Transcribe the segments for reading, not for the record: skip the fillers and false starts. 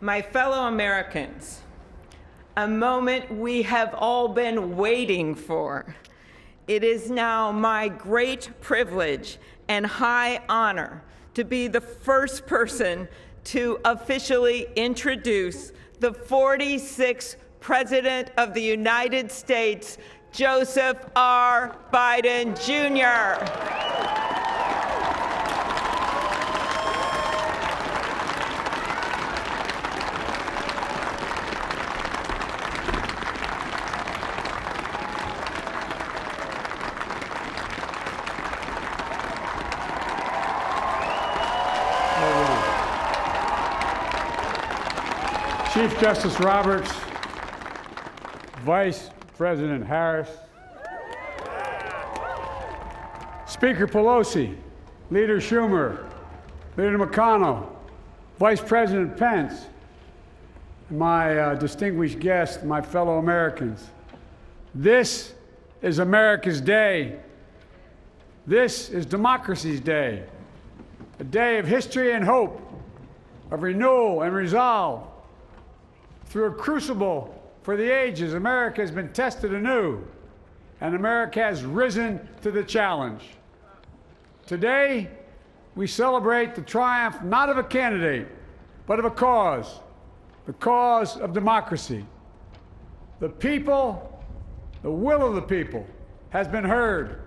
My fellow Americans, a moment we have all been waiting for. It is now my great privilege and high honor to be the first person to officially introduce the 46th President of the United States, Joseph R. Biden, Jr. Chief Justice Roberts, Vice President Harris, Speaker Pelosi, Leader Schumer, Leader McConnell, Vice President Pence, and my distinguished guests, my fellow Americans. This is America's day. This is democracy's day, a day of history and hope, of renewal and resolve. Through a crucible for the ages, America has been tested anew, and America has risen to the challenge. Today, we celebrate the triumph not of a candidate, but of a cause, the cause of democracy. The people, the will of the people has been heard,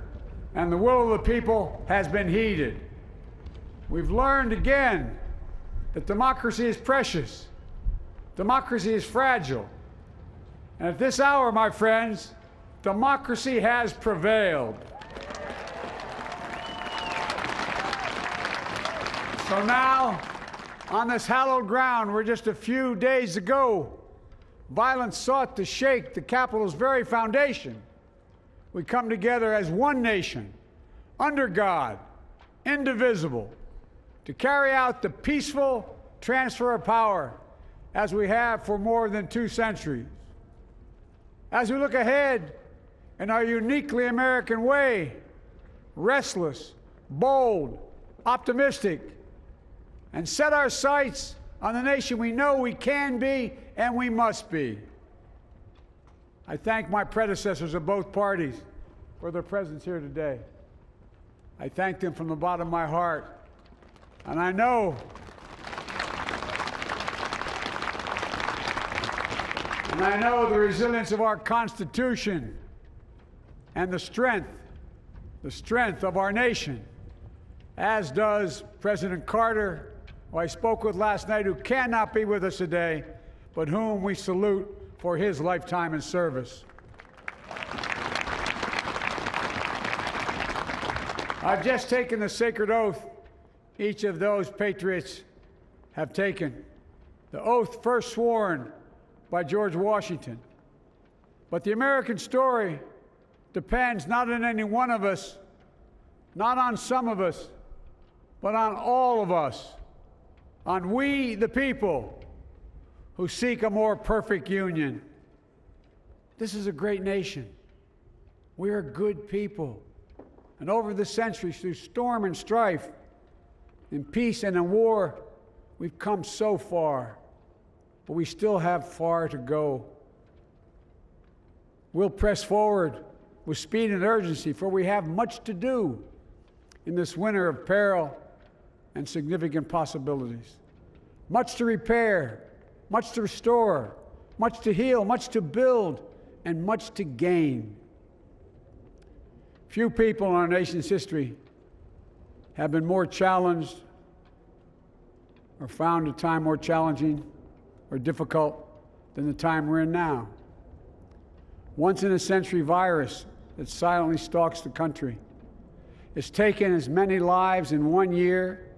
and the will of the people has been heeded. We've learned again that democracy is precious. Democracy is fragile. And at this hour, my friends, democracy has prevailed. So now, on this hallowed ground where just a few days ago, violence sought to shake the Capitol's very foundation, we come together as one nation, under God, indivisible, to carry out the peaceful transfer of power as we have for more than 2 centuries. As we look ahead in our uniquely American way, restless, bold, optimistic, and set our sights on the nation we know we can be and we must be. I thank my predecessors of both parties for their presence here today. I thank them from the bottom of my heart, and I know the resilience of our Constitution and the strength of our nation, as does President Carter, who I spoke with last night, who cannot be with us today, but whom we salute for his lifetime in service. I've just taken the sacred oath each of those patriots have taken, the oath first sworn by George Washington. But the American story depends not on any one of us, not on some of us, but on all of us, on we, the people, who seek a more perfect union. This is a great nation. We are good people. And over the centuries, through storm and strife, in peace and in war, we've come so far. But we still have far to go. We'll press forward with speed and urgency, for we have much to do in this winter of peril and significant possibilities. Much to repair, much to restore, much to heal, much to build, and much to gain. Few people in our nation's history have been more challenged or found a time more challenging or difficult than the time we're in now. Once-in-a-century virus that silently stalks the country. It's taken as many lives in 1 year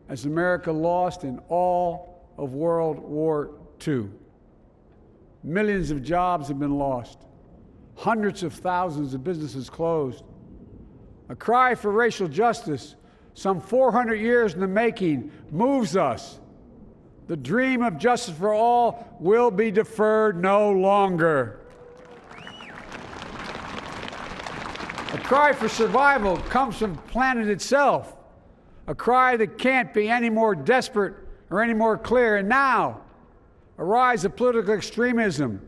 as America lost in all of World War II. Millions of jobs have been lost. Hundreds of thousands of businesses closed. A cry for racial justice, some 400 years in the making, moves us. The dream of justice for all will be deferred no longer. A cry for survival comes from the planet itself, a cry that can't be any more desperate or any more clear. And now, a rise of political extremism,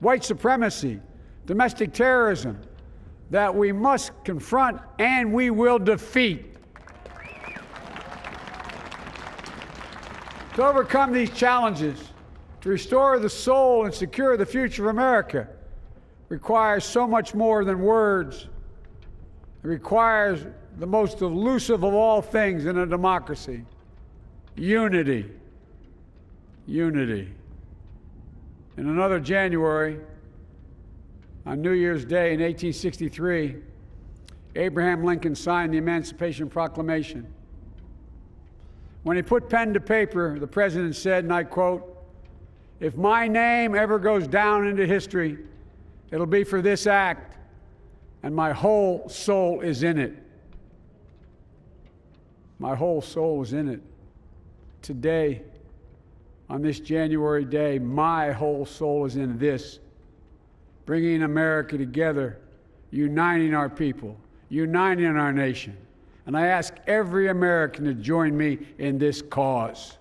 white supremacy, domestic terrorism that we must confront and we will defeat. To overcome these challenges, to restore the soul and secure the future of America, requires so much more than words. It requires the most elusive of all things in a democracy: unity. Unity. In another January, on New Year's Day in 1863, Abraham Lincoln signed the Emancipation Proclamation. When he put pen to paper, the president said, and I quote, "If my name ever goes down into history, it'll be for this act, and my whole soul is in it." My whole soul is in it. Today, on this January day, my whole soul is in this, bringing America together, uniting our people, uniting our nation. And I ask every American to join me in this cause.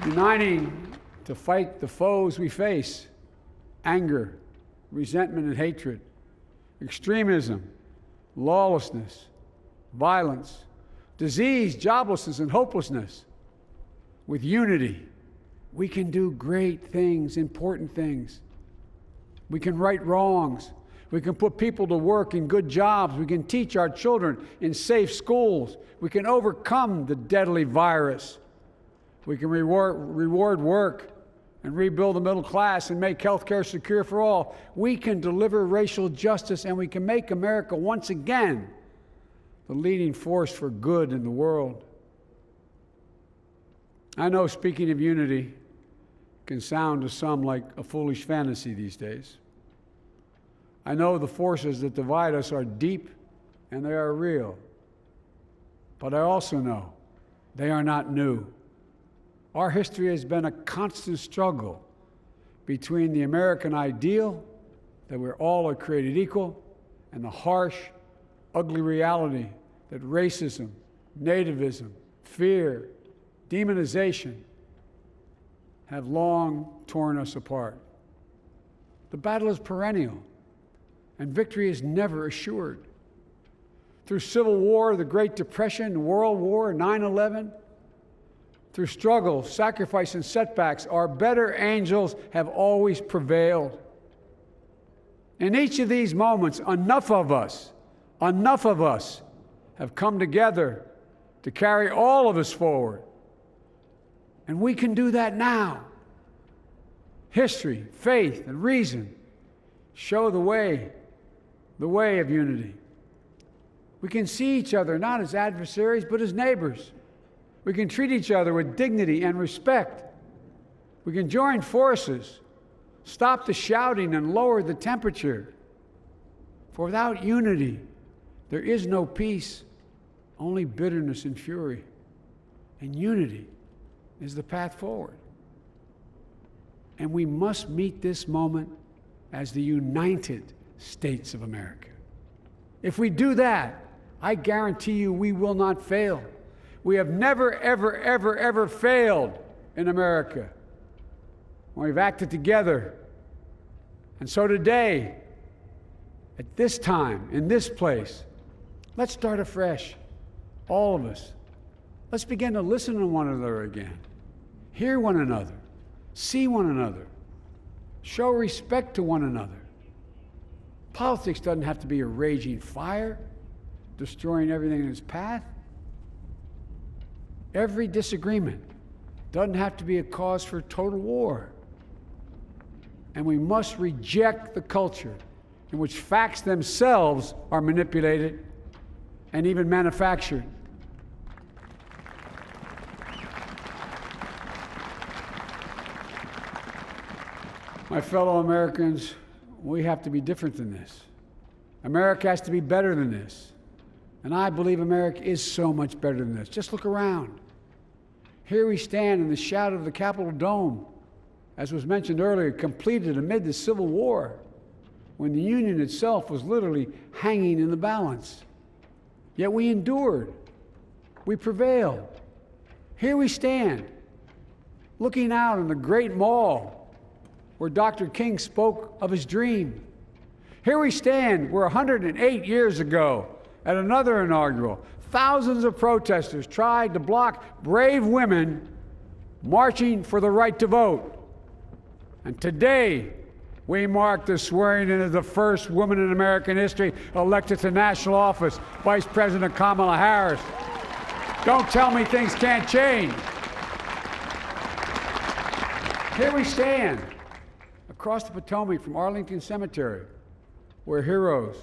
Uniting to fight the foes we face: anger, resentment and hatred, extremism, lawlessness, violence, disease, joblessness, and hopelessness. With unity, we can do great things, important things. We can right wrongs. We can put people to work in good jobs. We can teach our children in safe schools. We can overcome the deadly virus. We can reward work and rebuild the middle class and make health care secure for all. We can deliver racial justice, and we can make America once again the leading force for good in the world. I know speaking of unity can sound to some like a foolish fantasy these days. I know the forces that divide us are deep and they are real. But I also know they are not new. Our history has been a constant struggle between the American ideal that we're all are created equal and the harsh, ugly reality that racism, nativism, fear, demonization have long torn us apart. The battle is perennial, and victory is never assured. Through Civil War, the Great Depression, World War, 9/11, through struggle, sacrifice, and setbacks, our better angels have always prevailed. In each of these moments, enough of us have come together to carry all of us forward. And we can do that now. History, faith, and reason show the way of unity. We can see each other not as adversaries, but as neighbors. We can treat each other with dignity and respect. We can join forces, stop the shouting, and lower the temperature. For without unity, there is no peace, only bitterness and fury. And unity is the path forward. And we must meet this moment as the United States of America. If we do that, I guarantee you we will not fail. We have never, ever, ever, ever failed in America when we've acted together. And so today, at this time, in this place, let's start afresh, all of us. Let's begin to listen to one another again, hear one another, see one another, show respect to one another. Politics doesn't have to be a raging fire, destroying everything in its path. Every disagreement doesn't have to be a cause for total war. And we must reject the culture in which facts themselves are manipulated and even manufactured. My fellow Americans, we have to be different than this. America has to be better than this. And I believe America is so much better than this. Just look around. Here we stand in the shadow of the Capitol Dome, as was mentioned earlier, completed amid the Civil War, when the Union itself was literally hanging in the balance. Yet we endured. we prevailed. Here we stand, looking out on the great mall where Dr. King spoke of his dream. Here we stand where 108 years ago, at another inaugural, thousands of protesters tried to block brave women marching for the right to vote. And today, we mark the swearing in of the first woman in American history elected to national office, Vice President Kamala Harris. Don't tell me things can't change. Here we stand, across the Potomac from Arlington Cemetery, where heroes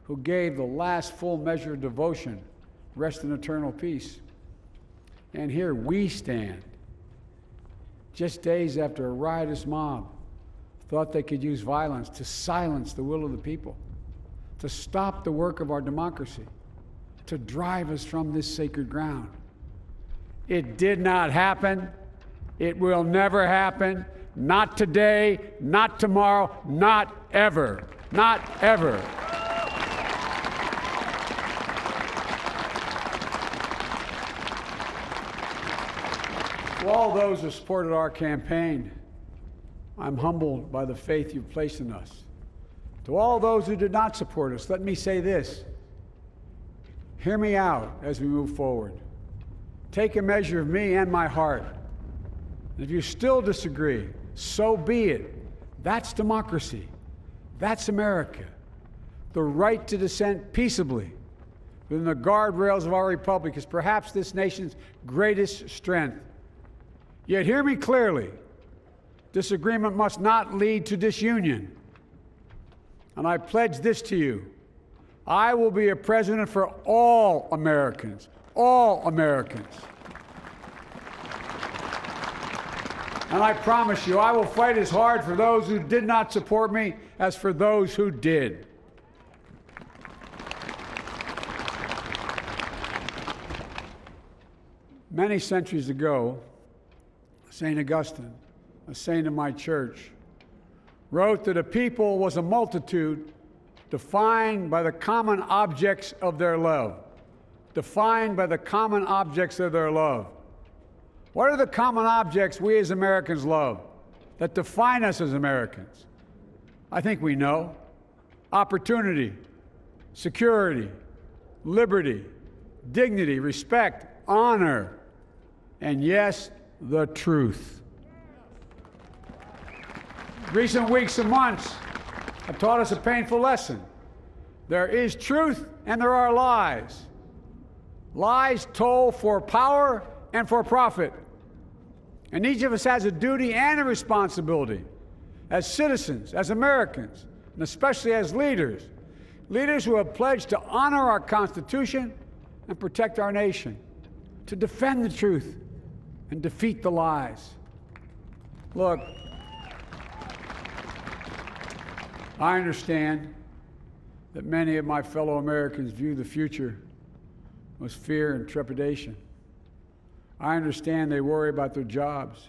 who gave the last full measure of devotion rest in eternal peace. And here we stand, just days after a riotous mob thought they could use violence to silence the will of the people, to stop the work of our democracy, to drive us from this sacred ground. It did not happen. It will never happen. Not today, not tomorrow, not ever. Not ever. To all those who supported our campaign, I'm humbled by the faith you've placed in us. To all those who did not support us, let me say this. Hear me out as we move forward. Take a measure of me and my heart. And if you still disagree, so be it. That's democracy. That's America. The right to dissent peaceably within the guardrails of our republic is perhaps this nation's greatest strength. Yet hear me clearly. Disagreement must not lead to disunion. And I pledge this to you. I will be a president for all Americans. All Americans. And I promise you, I will fight as hard for those who did not support me as for those who did. Many centuries ago, St. Augustine, a saint of my church, wrote that a people was a multitude defined by the common objects of their love. Defined by the common objects of their love. What are the common objects we as Americans love that define us as Americans? I think we know. Opportunity, security, liberty, dignity, respect, honor, and yes, the truth. Recent weeks and months have taught us a painful lesson. There is truth and there are lies. Lies told for power and for profit. And each of us has a duty and a responsibility as citizens, as Americans, and especially as leaders. Leaders who have pledged to honor our Constitution and protect our nation, to defend the truth and defeat the lies. Look, I understand that many of my fellow Americans view the future with fear and trepidation. I understand they worry about their jobs.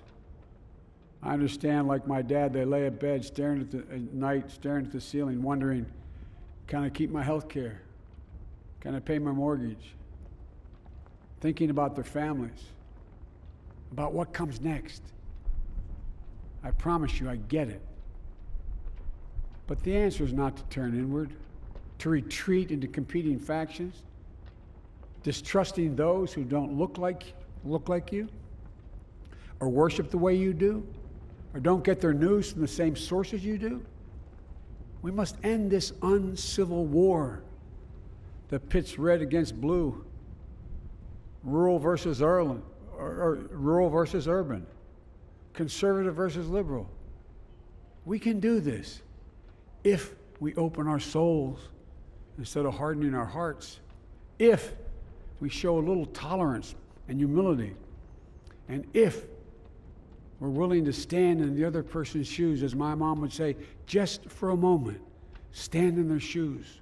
I understand, like my dad, they lay at bed at night, staring at the ceiling, wondering, can I keep my health care? Can I pay my mortgage? Thinking about their families, about what comes next. I promise you, I get it. But the answer is not to turn inward, to retreat into competing factions, distrusting those who don't look like you, or worship the way you do, or don't get their news from the same sources you do. We must end this uncivil war that pits red against blue, rural versus urban, conservative versus liberal. We can do this if we open our souls instead of hardening our hearts, if we show a little tolerance and humility, and if we're willing to stand in the other person's shoes, as my mom would say, just for a moment, stand in their shoes.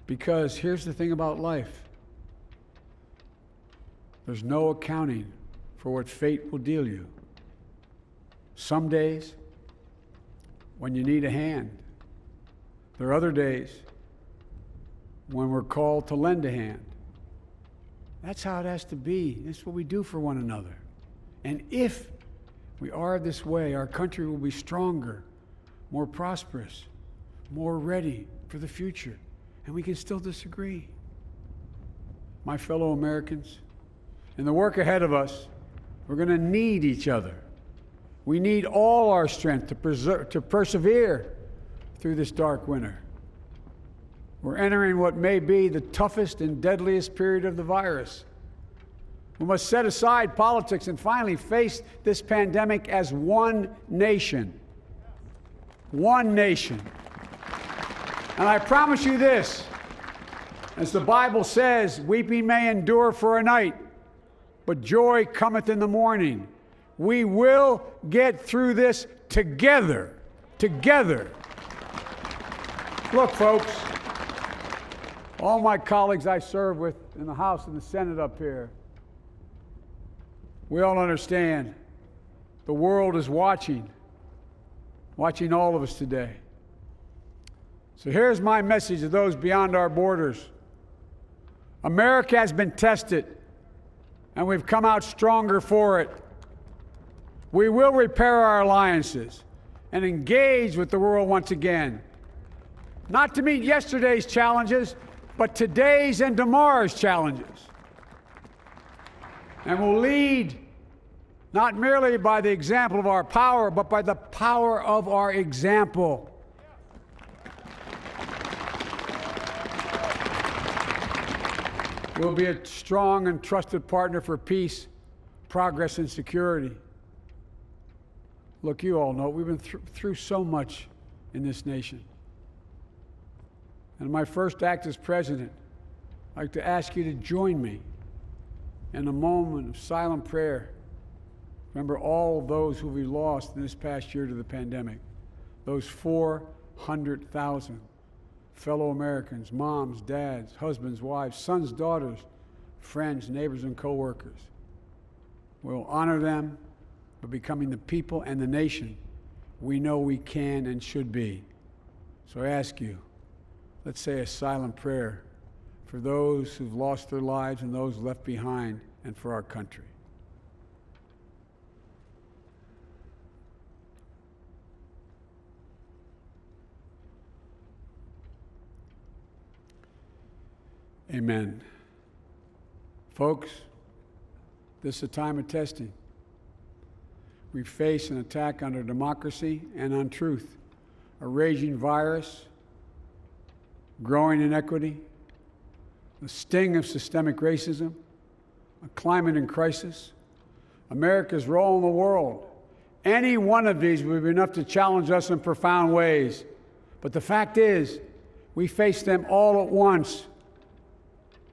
Because here's the thing about life. There's no accounting for what fate will deal you. Some days, when you need a hand. There are other days when we're called to lend a hand. That's how it has to be. That's what we do for one another. And if we are this way, our country will be stronger, more prosperous, more ready for the future. And we can still disagree. My fellow Americans, in the work ahead of us, we're going to need each other. We need all our strength to persevere through this dark winter. We're entering what may be the toughest and deadliest period of the virus. We must set aside politics and finally face this pandemic as one nation. One nation. And I promise you this, as the Bible says, weeping may endure for a night, but joy cometh in the morning. We will get through this together. Together. Look, folks, all my colleagues I serve with in the House and the Senate up here, we all understand the world is watching all of us today. So here's my message to those beyond our borders. America has been tested, and we've come out stronger for it. We will repair our alliances and engage with the world once again, not to meet yesterday's challenges, but today's and tomorrow's challenges. And we'll lead not merely by the example of our power, but by the power of our example. We'll be a strong and trusted partner for peace, progress, and security. Look, you all know we've been through so much in this nation. And in my first act as president, I'd like to ask you to join me in a moment of silent prayer. Remember all those who we lost in this past year to the pandemic. Those 400,000 fellow Americans, moms, dads, husbands, wives, sons, daughters, friends, neighbors, and co-workers. We'll honor them by becoming the people and the nation we know we can and should be. So I ask you, let's say a silent prayer for those who've lost their lives and those left behind, and for our country. Amen. Folks, this is a time of testing. We face an attack on our democracy and on truth, a raging virus, growing inequity, the sting of systemic racism, a climate in crisis, America's role in the world. Any one of these would be enough to challenge us in profound ways. But the fact is, we face them all at once,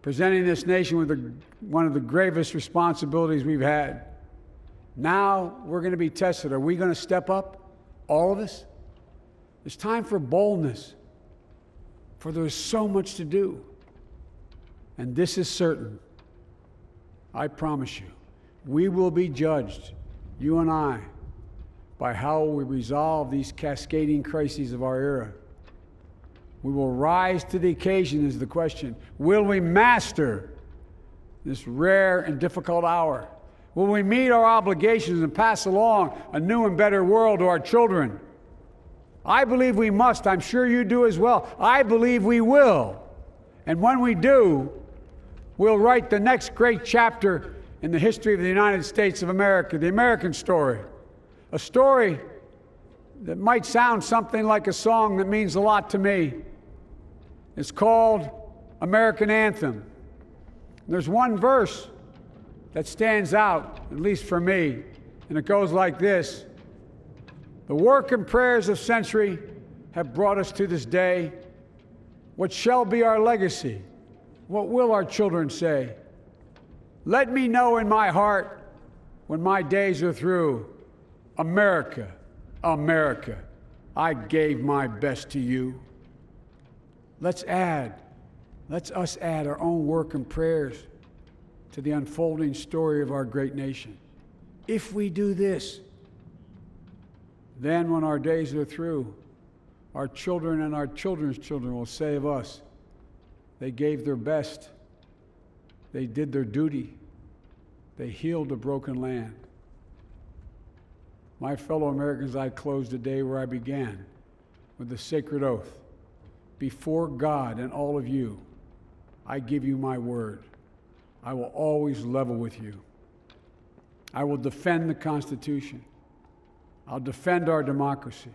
presenting this nation with one of the gravest responsibilities we've had. Now we're going to be tested. Are we going to step up, all of us? It's time for boldness, for there's so much to do. And this is certain. I promise you, we will be judged, you and I, by how we resolve these cascading crises of our era. We will rise to the occasion is the question. Will we master this rare and difficult hour? Will we meet our obligations and pass along a new and better world to our children? I believe we must. I'm sure you do as well. I believe we will. And when we do, we'll write the next great chapter in the history of the United States of America, the American story. A story that might sound something like a song that means a lot to me. It's called American Anthem. There's one verse that stands out, at least for me, and it goes like this. The work and prayers of century have brought us to this day. What shall be our legacy? What will our children say? Let me know in my heart when my days are through. America, America, I gave my best to you. Let's us add our own work and prayers to the unfolding story of our great nation. If we do this, then when our days are through, our children and our children's children will say of us, they gave their best, They did their duty. They healed a broken land. My fellow Americans, I close the day where I began, with the sacred oath. Before God and all of you, I give you my word. I will always level with you. I will defend the Constitution. I'll defend our democracy.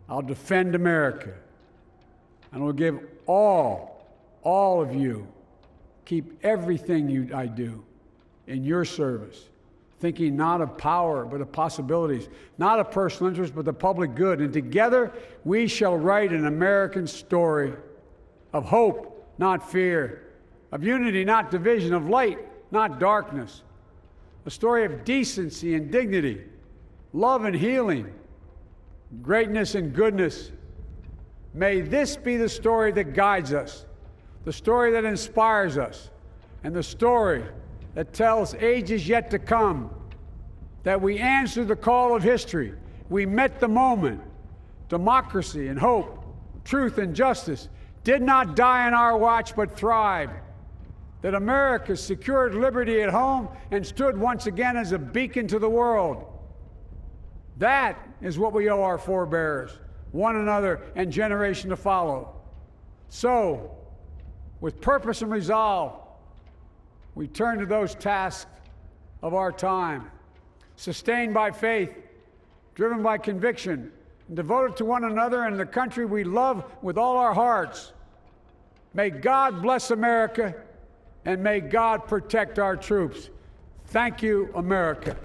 I'll defend America. And I'll give all of you, keep everything I do in your service, thinking not of power, but of possibilities, not of personal interest, but the public good. And together, we shall write an American story of hope, not fear, of unity, not division, of light, not darkness, a story of decency and dignity, love and healing, greatness and goodness. May this be the story that guides us, the story that inspires us, and the story that tells ages yet to come that we answered the call of history. We met the moment. Democracy and hope, truth and justice did not die on our watch but thrived. That America secured liberty at home and stood once again as a beacon to the world. That is what we owe our forebears, one another, and generation to follow. So, with purpose and resolve, we turn to those tasks of our time, sustained by faith, driven by conviction, and devoted to one another and the country we love with all our hearts. May God bless America, and may God protect our troops. Thank you, America.